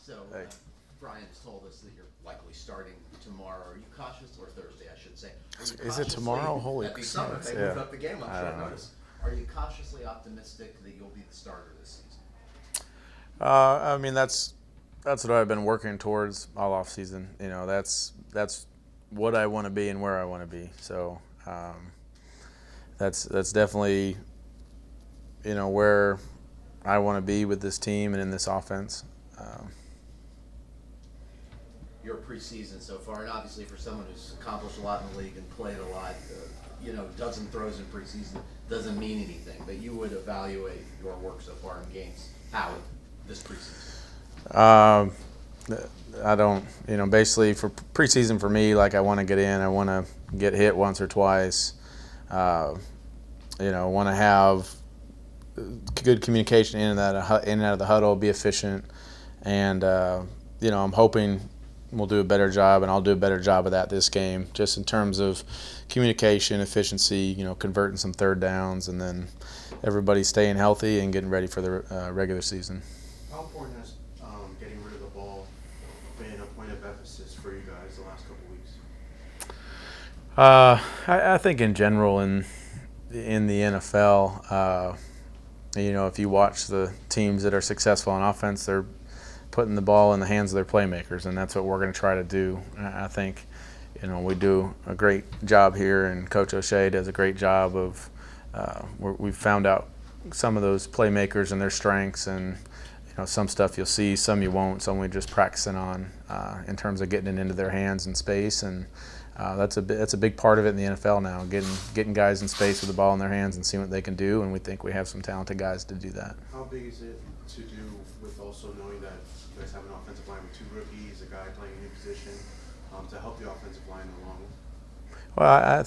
So, Hey. Brian's told us that you're likely starting tomorrow. Are you cautious, or Thursday, I should say? Are you Is it tomorrow? Holy That'd be something if smokes, they yeah. moved up the game on I short don't know. notice. Are you cautiously optimistic that you'll be the starter this season? I mean, that's what I've been working towards all off season. You know, that's what I want to be and where I want to be. So that's definitely, you know, where I want to be with this team and in this offense. Your preseason so far, and obviously for someone who's accomplished a lot in the league and played a lot, dozen throws in preseason doesn't mean anything. But you would evaluate your work so far in games how this preseason. I don't, basically for preseason for me, like I want to get in, I want to get hit once or twice. Want to have good communication in and out of the huddle, be efficient, and I'm hoping we'll do a better job, and I'll do a better job of that this game, just in terms of communication, efficiency, converting some third downs, and then everybody staying healthy and getting ready for the regular season. How important has getting rid of the ball been a point of emphasis for you guys the last couple weeks? I think in general in the NFL, if you watch the teams that are successful on offense, they're putting the ball in the hands of their playmakers, and that's what we're going to try to do. I think, we do a great job here, and Coach O'Shea does a great job of we've found out some of those playmakers and their strengths, and some stuff you'll see, some you won't, some we're just practicing on in terms of getting it into their hands in space, and that's a big part of it in the NFL now, getting guys in space with the ball in their hands and seeing what they can do, and we think we have some talented guys to do that. How big is it to do with also knowing that you guys have an offensive line with two rookies, a guy playing a new position, to help the offensive line along? Well, I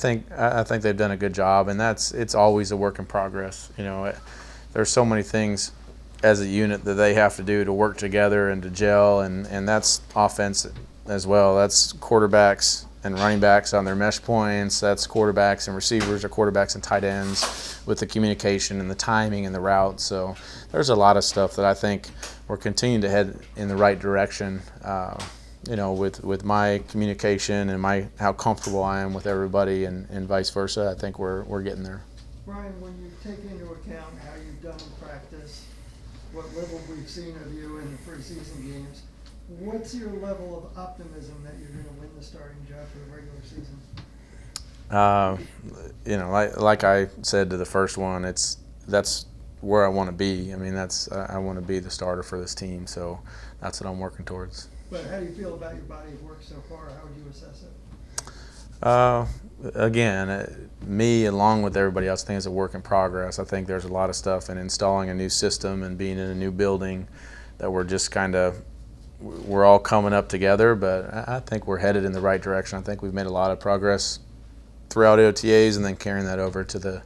think they've done a good job, and it's always a work in progress. There's so many things as a unit that they have to do to work together and to gel, and that's offense as well. That's quarterbacks and running backs on their mesh points. That's quarterbacks and receivers, or quarterbacks and tight ends with the communication and the timing and the routes. So there's a lot of stuff that I think we're continuing to head in the right direction. With my communication and how comfortable I am with everybody, and vice versa, I think we're getting there. Ryan, when you take into account how you've done in practice, what little we've seen of you in the preseason games, what's your level of optimism that you're going to win the starting job for the regular season? Like I said to the first one, that's where I want to be. I mean, I want to be the starter for this team, so that's what I'm working towards. But how do you feel about your body of work so far? How would you assess it? Again, me along with everybody else, I think it's a work in progress. I think there's a lot of stuff in installing a new system and being in a new building that we're all coming up together, but I think we're headed in the right direction. I think we've made a lot of progress throughout OTAs and then carrying that over to the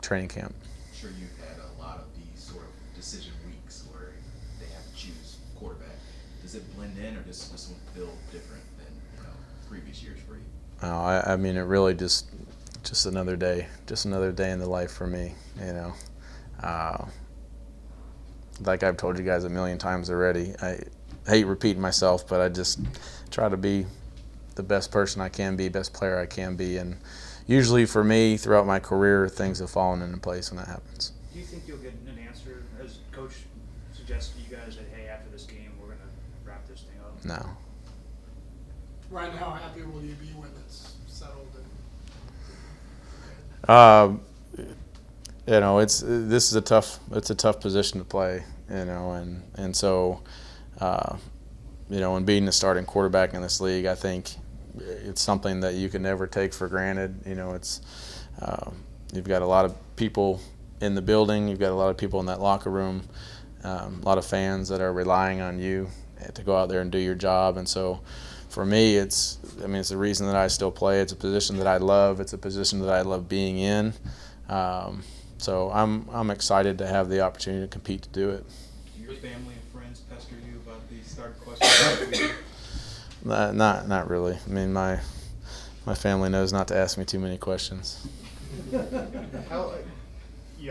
training camp. I'm sure you've had a lot of these sort of decision weeks where they have to choose quarterback. Does it blend in, or does this one feel different than previous years for you? I mean, it really just another day in the life for me. Like I've told you guys a million times already, I hate repeating myself, but I just try to be the best person I can be, best player I can be, and usually for me throughout my career, things have fallen into place when that happens. Do you think you'll get an answer, as Coach suggests to you guys, that, hey, after this game, we're going to wrap this thing up? No. Ryan, how happy will you be when it's settled? This is a tough position to play, and so, when being the starting quarterback in this league, I think it's something that you can never take for granted. You've got a lot of people in the building, you've got a lot of people in that locker room, a lot of fans that are relying on you to go out there and do your job, and so for me, it's the reason that I still play. It's a position that I love. It's a position that I love being in. So I'm excited to have the opportunity to compete to do it. Do your family and friends pester you about these start questions? Not really. I mean, my family knows not to ask me too many questions. You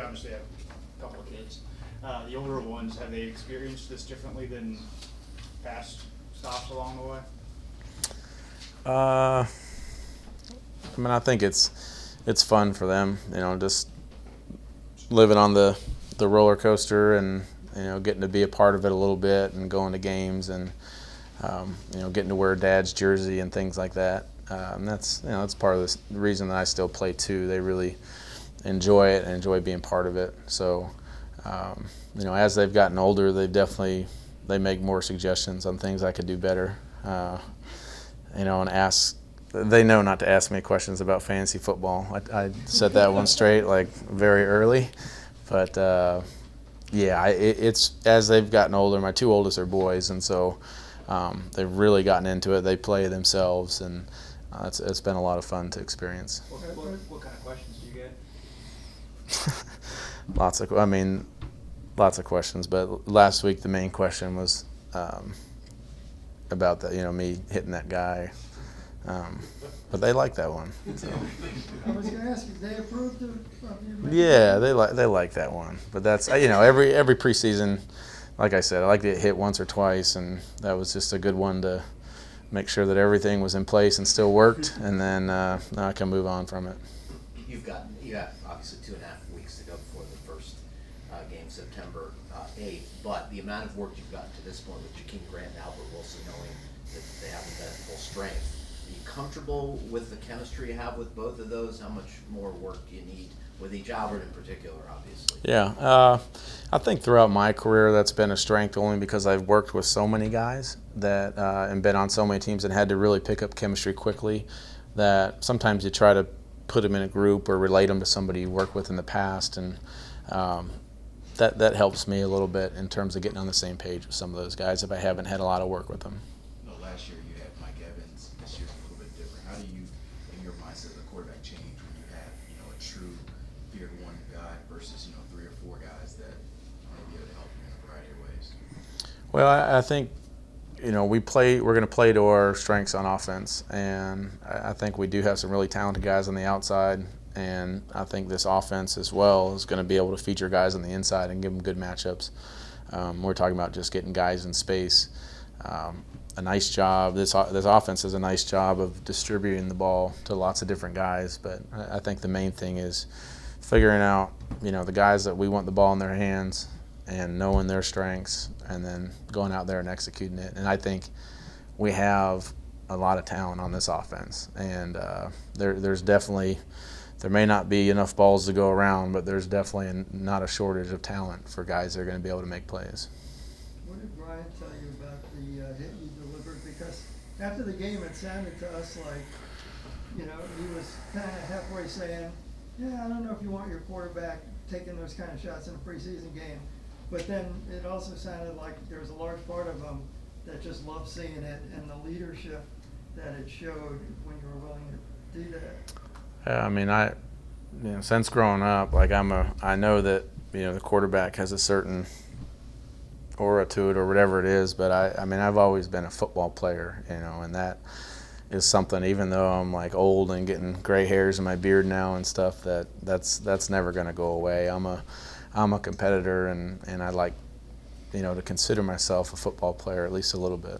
obviously have a couple of kids. The older ones, have they experienced this differently than past stops along the way? I mean, I think it's fun for them, you know, just living on the roller coaster and, you know, getting to be a part of it a little bit and going to games and, you know, getting to wear Dad's jersey and things like that. And that's, you know, that's part of the reason that I still play too. They really enjoy it and enjoy being part of it. So, you know, as they've gotten older, they make more suggestions on things I could do better. You know, and they know not to ask me questions about fantasy football. I set that one straight like very early, but yeah, it's as they've gotten older. My two oldest are boys, and so they've really gotten into it. They play themselves, and it's been a lot of fun to experience. What kind of questions do you get? Lots of questions. But last week the main question was about that, you know, me hitting that guy. But they like that one. So. I was gonna ask you, they approved of you? Yeah, they like that one. But that's, you know, every preseason, like I said, I like to get hit once or twice, and that was just a good one to make sure that everything was in place and still worked, and then now I can move on from it. You have obviously 2.5 weeks to go before the first game, September 8th. But the amount of work you've gotten to this point with Jakeem Grant and Albert Wilson, knowing that they haven't been at full strength, are you comfortable with the chemistry you have with both of those? How much more work do you need with each, Albert in particular, obviously? Yeah, I think throughout my career that's been a strength only because I've worked with so many guys that and been on so many teams and had to really pick up chemistry quickly. That sometimes you try to put them in a group or relate them to somebody you worked with in the past, and that helps me a little bit in terms of getting on the same page with some of those guys if I haven't had a lot of work with them. You know, last year you had Mike Evans. This year's a little bit different. How do you, in your mindset as a quarterback, change when you have, you know, a true feared one guy versus, you know, 3 or 4 guys that are going to be able to help you in a variety of ways? Well, I think, you know, we're going to play to our strengths on offense, and I think we do have some really talented guys on the outside, and I think this offense as well is going to be able to feature guys on the inside and give them good matchups. We're talking about just getting guys in space. A nice job. This offense does a nice job of distributing the ball to lots of different guys, but I think the main thing is figuring out, you know, the guys that we want the ball in their hands and knowing their strengths and then going out there and executing it. And I think we have a lot of talent on this offense, and there's definitely, there may not be enough balls to go around, but there's definitely not a shortage of talent for guys that are going to be able to make plays. What did Ryan tell you about the hit you delivered? Because after the game, it sounded to us like, you know, he was kind of halfway saying, yeah, I don't know if you want your quarterback taking those kind of shots in a preseason game. But then it also sounded like there was a large part of them that just loved seeing it and the leadership that it showed when you were willing to do that. I mean, you know, since growing up, like I know that, you know, the quarterback has a certain aura to it or whatever it is, but I mean, I've always been a football player, you know, and that is something, even though I'm like old and getting gray hairs in my beard now and stuff, that's never going to go away. I'm a competitor, and I like, you know, to consider myself a football player at least a little bit.